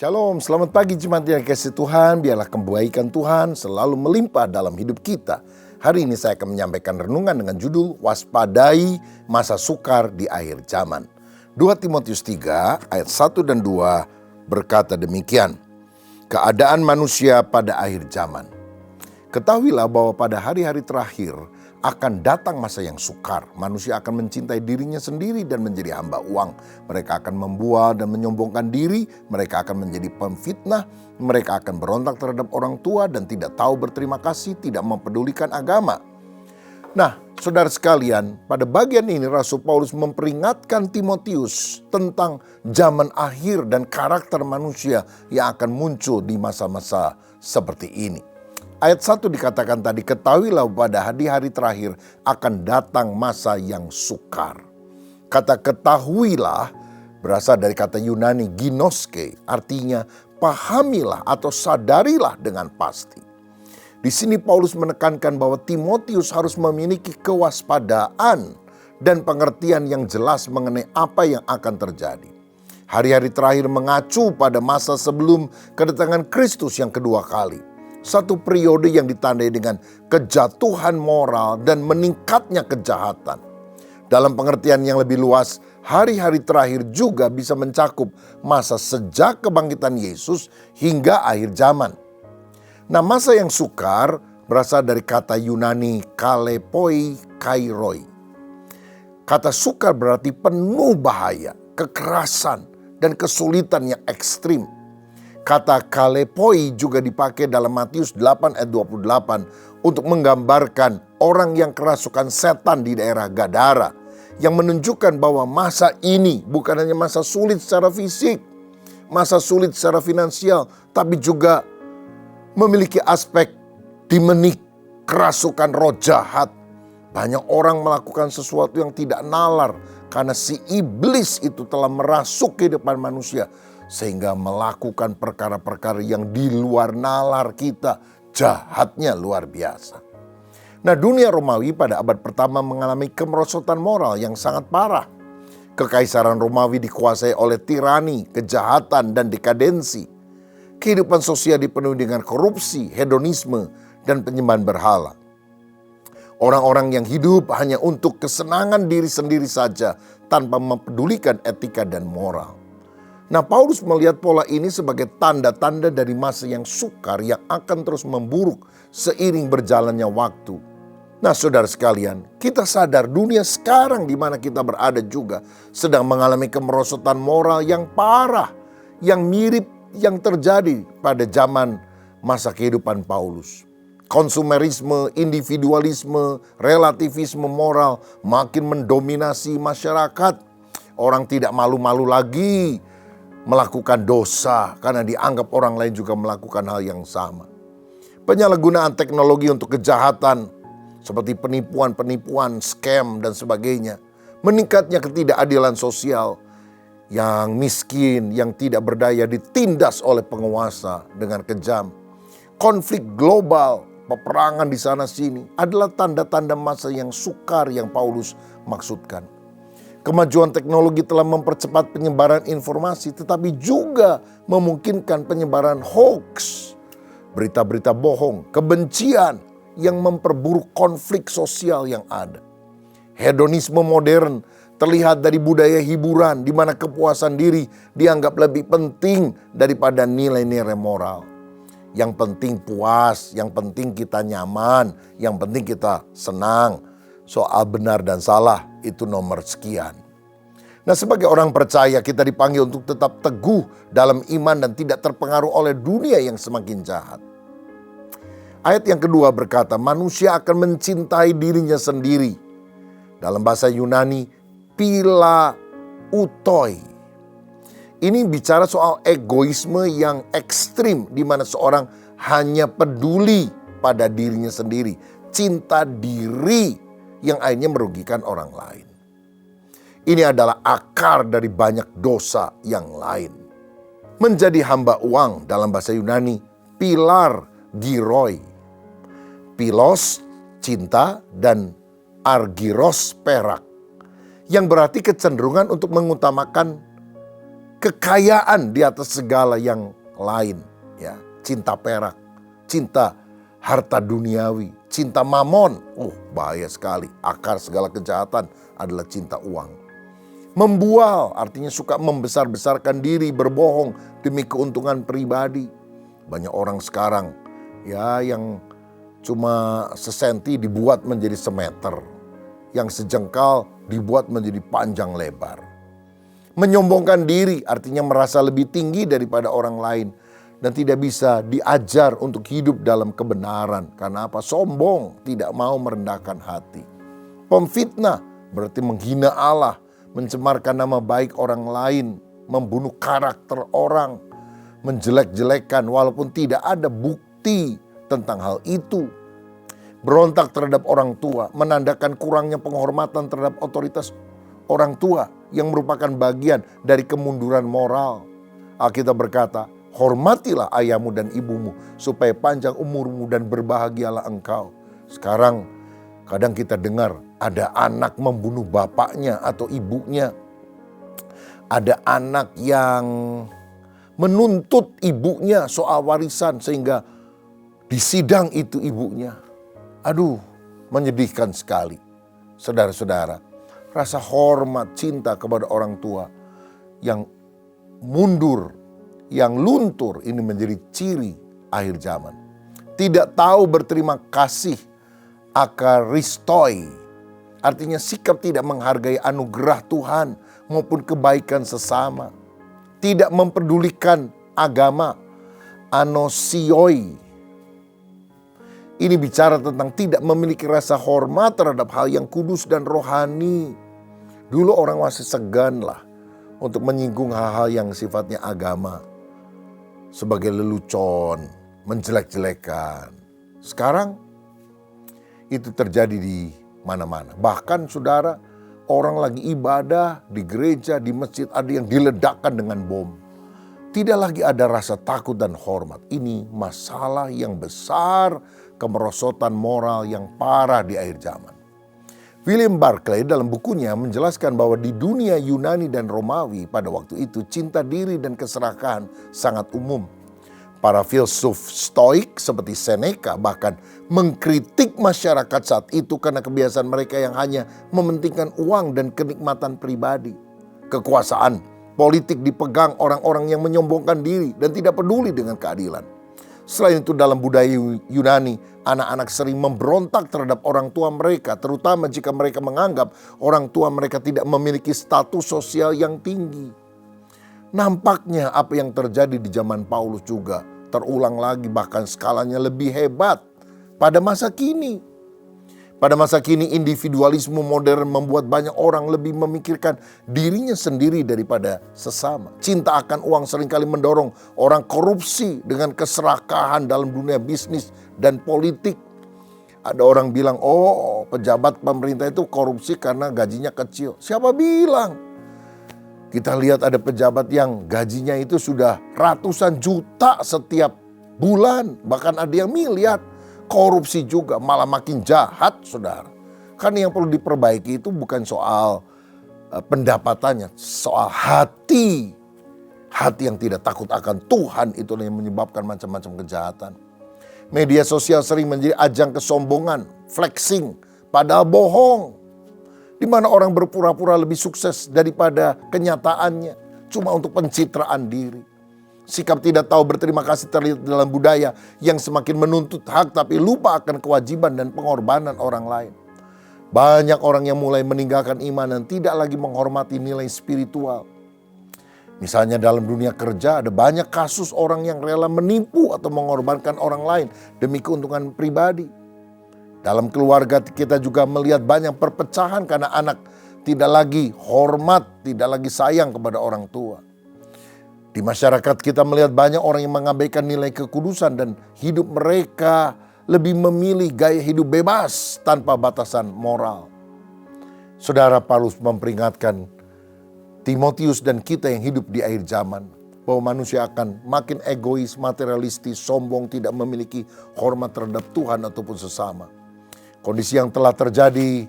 Shalom, selamat pagi jemaat yang dikasihi Tuhan. Biarlah kebaikan Tuhan selalu melimpah dalam hidup kita. Hari ini saya akan menyampaikan renungan dengan judul Waspadai Masa Sukar di Akhir Zaman. 2 Timotius 3 ayat 1 dan 2 berkata demikian. Keadaan manusia pada akhir zaman. Ketahuilah bahwa pada hari-hari terakhir akan datang masa yang sukar. Manusia akan mencintai dirinya sendiri dan menjadi hamba uang. Mereka akan membual dan menyombongkan diri. Mereka akan menjadi pemfitnah. Mereka akan berontak terhadap orang tua dan tidak tahu berterima kasih, tidak mempedulikan agama. Nah, saudara sekalian, pada bagian ini Rasul Paulus memperingatkan Timotius tentang zaman akhir dan karakter manusia yang akan muncul di masa-masa seperti ini. Ayat 1 dikatakan tadi, ketahuilah pada hari-hari terakhir akan datang masa yang sukar. Kata ketahuilah berasal dari kata Yunani ginoske, artinya pahamilah atau sadarilah dengan pasti. Di sini Paulus menekankan bahwa Timotius harus memiliki kewaspadaan dan pengertian yang jelas mengenai apa yang akan terjadi. Hari-hari terakhir mengacu pada masa sebelum kedatangan Kristus yang kedua kali. Satu periode yang ditandai dengan kejatuhan moral dan meningkatnya kejahatan. Dalam pengertian yang lebih luas, hari-hari terakhir juga bisa mencakup masa sejak kebangkitan Yesus hingga akhir zaman. Nah, masa yang sukar berasal dari kata Yunani kalepoi kairoi. Kata sukar berarti penuh bahaya, kekerasan, dan kesulitan yang ekstrim. Kata kalepoi juga dipakai dalam Matius 8 ayat 28 untuk menggambarkan orang yang kerasukan setan di daerah Gadara, yang menunjukkan bahwa masa ini bukan hanya masa sulit secara fisik, masa sulit secara finansial, tapi juga memiliki aspek dimenik kerasukan roh jahat. Banyak orang melakukan sesuatu yang tidak nalar karena si iblis itu telah merasuk kehidupan manusia, sehingga melakukan perkara-perkara yang di luar nalar kita. Jahatnya luar biasa. Nah, dunia Romawi pada abad pertama mengalami kemerosotan moral yang sangat parah. Kekaisaran Romawi dikuasai oleh tirani, kejahatan, dan dekadensi. Kehidupan sosial dipenuhi dengan korupsi, hedonisme, dan penyembahan berhala. Orang-orang yang hidup hanya untuk kesenangan diri sendiri saja tanpa mempedulikan etika dan moral. Nah, Paulus melihat pola ini sebagai tanda-tanda dari masa yang sukar yang akan terus memburuk seiring berjalannya waktu. Nah, saudara sekalian, kita sadar dunia sekarang di mana kita berada juga sedang mengalami kemerosotan moral yang parah, yang mirip yang terjadi pada zaman masa kehidupan Paulus. Konsumerisme, individualisme, relativisme moral makin mendominasi masyarakat. Orang tidak malu-malu lagi melakukan dosa karena dianggap orang lain juga melakukan hal yang sama. Penyalahgunaan teknologi untuk kejahatan seperti penipuan-penipuan, scam dan sebagainya. Meningkatnya ketidakadilan sosial, yang miskin, yang tidak berdaya ditindas oleh penguasa dengan kejam. Konflik global, peperangan di sana sini adalah tanda-tanda masa yang sukar yang Paulus maksudkan. Kemajuan teknologi telah mempercepat penyebaran informasi, tetapi juga memungkinkan penyebaran hoax, berita-berita bohong, kebencian yang memperburuk konflik sosial yang ada. Hedonisme modern terlihat dari budaya hiburan di mana kepuasan diri dianggap lebih penting daripada nilai-nilai moral. Yang penting puas, yang penting kita nyaman, yang penting kita senang. Soal benar dan salah itu nomor sekian. Nah, sebagai orang percaya kita dipanggil untuk tetap teguh dalam iman dan tidak terpengaruh oleh dunia yang semakin jahat. Ayat yang kedua berkata, manusia akan mencintai dirinya sendiri. Dalam bahasa Yunani, pilautoi. Ini bicara soal egoisme yang ekstrim, di mana seorang hanya peduli pada dirinya sendiri. Cinta diri yang akhirnya merugikan orang lain. Ini adalah akar dari banyak dosa yang lain. Menjadi hamba uang dalam bahasa Yunani, pilar giroi. Pilos, cinta, dan argyros, perak. Yang berarti kecenderungan untuk mengutamakan kekayaan di atas segala yang lain, ya. Cinta perak, cinta harta duniawi, cinta mamon. Bahaya sekali. Akar segala kejahatan adalah cinta uang. Membual artinya suka membesar-besarkan diri, berbohong demi keuntungan pribadi. Banyak orang sekarang ya yang cuma sesenti dibuat menjadi semeter, yang sejengkal dibuat menjadi panjang lebar. Menyombongkan diri artinya merasa lebih tinggi daripada orang lain dan tidak bisa diajar untuk hidup dalam kebenaran. Karena apa? Sombong, tidak mau merendahkan hati. Pemfitnah berarti menghina Allah, mencemarkan nama baik orang lain, membunuh karakter orang, menjelek-jelekan walaupun tidak ada bukti tentang hal itu. Berontak terhadap orang tua, menandakan kurangnya penghormatan terhadap otoritas orang tua yang merupakan bagian dari kemunduran moral. Alkitab berkata, hormatilah ayahmu dan ibumu supaya panjang umurmu dan berbahagialah engkau. Sekarang kadang kita dengar ada anak membunuh bapaknya atau ibunya. Ada anak yang menuntut ibunya soal warisan sehingga di sidang itu ibunya. Menyedihkan sekali. Saudara-saudara, rasa hormat, cinta kepada orang tua yang mundur, yang luntur, ini menjadi ciri akhir zaman. Tidak tahu berterima kasih, akaristoi, artinya sikap tidak menghargai anugerah Tuhan maupun kebaikan sesama. Tidak mempedulikan agama, anosioi. Ini bicara tentang tidak memiliki rasa hormat terhadap hal yang kudus dan rohani. Dulu orang masih segan lah untuk menyinggung hal-hal yang sifatnya agama sebagai lelucon, menjelek-jelekan. Sekarang itu terjadi di mana-mana. Bahkan saudara, orang lagi ibadah di gereja, di masjid ada yang diledakkan dengan bom. Tidak lagi ada rasa takut dan hormat. Ini masalah yang besar, kemerosotan moral yang parah di akhir zaman. William Barclay dalam bukunya menjelaskan bahwa di dunia Yunani dan Romawi pada waktu itu cinta diri dan keserakahan sangat umum. Para filsuf stoik seperti Seneca bahkan mengkritik masyarakat saat itu karena kebiasaan mereka yang hanya mementingkan uang dan kenikmatan pribadi. Kekuasaan politik dipegang orang-orang yang menyombongkan diri dan tidak peduli dengan keadilan. Selain itu dalam budaya Yunani, anak-anak sering memberontak terhadap orang tua mereka, terutama jika mereka menganggap orang tua mereka tidak memiliki status sosial yang tinggi. Nampaknya apa yang terjadi di zaman Paulus juga terulang lagi, bahkan skalanya lebih hebat pada masa kini. Pada masa kini individualisme modern membuat banyak orang lebih memikirkan dirinya sendiri daripada sesama. Cinta akan uang seringkali mendorong orang korupsi dengan keserakahan dalam dunia bisnis dan politik. Ada orang bilang, pejabat pemerintah itu korupsi karena gajinya kecil. Siapa bilang? Kita lihat ada pejabat yang gajinya itu sudah ratusan juta setiap bulan. Bahkan ada yang miliar. Korupsi juga, malah makin jahat, saudara. Karena yang perlu diperbaiki itu bukan soal pendapatannya, soal hati. Hati yang tidak takut akan Tuhan itu yang menyebabkan macam-macam kejahatan. Media sosial sering menjadi ajang kesombongan, flexing, padahal bohong. Di mana orang berpura-pura lebih sukses daripada kenyataannya, cuma untuk pencitraan diri. Sikap tidak tahu berterima kasih terlihat dalam budaya yang semakin menuntut hak tapi lupa akan kewajiban dan pengorbanan orang lain. Banyak orang yang mulai meninggalkan iman dan tidak lagi menghormati nilai spiritual. Misalnya dalam dunia kerja ada banyak kasus orang yang rela menipu atau mengorbankan orang lain demi keuntungan pribadi. Dalam keluarga kita juga melihat banyak perpecahan karena anak tidak lagi hormat, tidak lagi sayang kepada orang tua. Di masyarakat kita melihat banyak orang yang mengabaikan nilai kekudusan dan hidup mereka lebih memilih gaya hidup bebas tanpa batasan moral. Saudara, Paulus memperingatkan Timotius dan kita yang hidup di akhir zaman bahwa manusia akan makin egois, materialistis, sombong, tidak memiliki hormat terhadap Tuhan ataupun sesama. Kondisi yang telah terjadi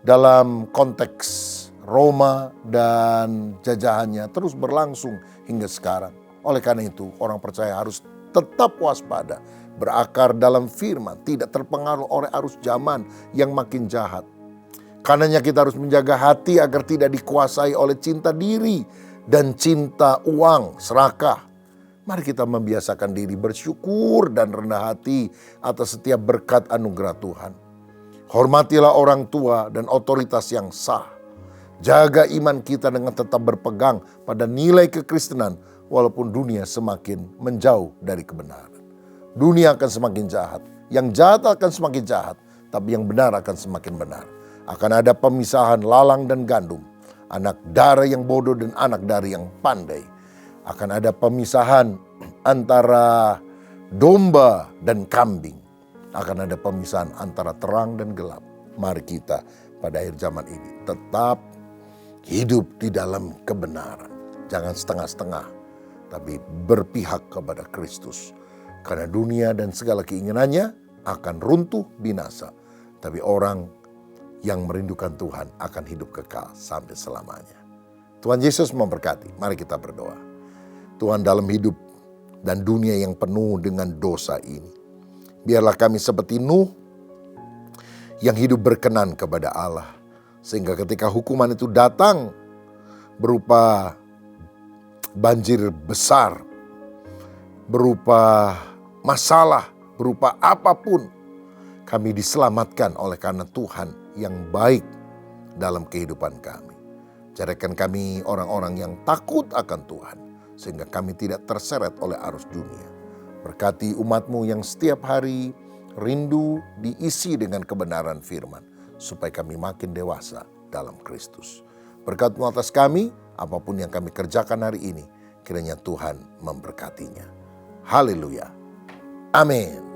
dalam konteks Roma dan jajahannya terus berlangsung hingga sekarang. Oleh karena itu, orang percaya harus tetap waspada, berakar dalam firman, tidak terpengaruh oleh arus zaman yang makin jahat. Karenanya kita harus menjaga hati agar tidak dikuasai oleh cinta diri dan cinta uang, serakah. Mari kita membiasakan diri bersyukur dan rendah hati atas setiap berkat anugerah Tuhan. Hormatilah orang tua dan otoritas yang sah. Jaga iman kita dengan tetap berpegang pada nilai kekristenan walaupun dunia semakin menjauh dari kebenaran. Dunia akan semakin jahat, yang jahat akan semakin jahat, tapi yang benar akan semakin benar. Akan ada pemisahan lalang dan gandum, anak dara yang bodoh dan anak dara yang pandai. Akan ada pemisahan antara domba dan kambing. Akan ada pemisahan antara terang dan gelap. Mari kita pada akhir zaman ini tetap hidup di dalam kebenaran. Jangan setengah-setengah, tapi berpihak kepada Kristus. Karena dunia dan segala keinginannya akan runtuh binasa. Tapi orang yang merindukan Tuhan akan hidup kekal sampai selamanya. Tuhan Yesus memberkati. Mari kita berdoa. Tuhan, dalam hidup dan dunia yang penuh dengan dosa ini, biarlah kami seperti Nuh yang hidup berkenan kepada Allah. Sehingga ketika hukuman itu datang berupa banjir besar, berupa masalah, berupa apapun, kami diselamatkan oleh karena Tuhan yang baik dalam kehidupan kami. Jadikan kami orang-orang yang takut akan Tuhan, sehingga kami tidak terseret oleh arus dunia. Berkati umat-Mu yang setiap hari rindu diisi dengan kebenaran firman, supaya kami makin dewasa dalam Kristus. Berkat-Mu atas kami, apapun yang kami kerjakan hari ini, kiranya Tuhan memberkatinya. Haleluya. Amin.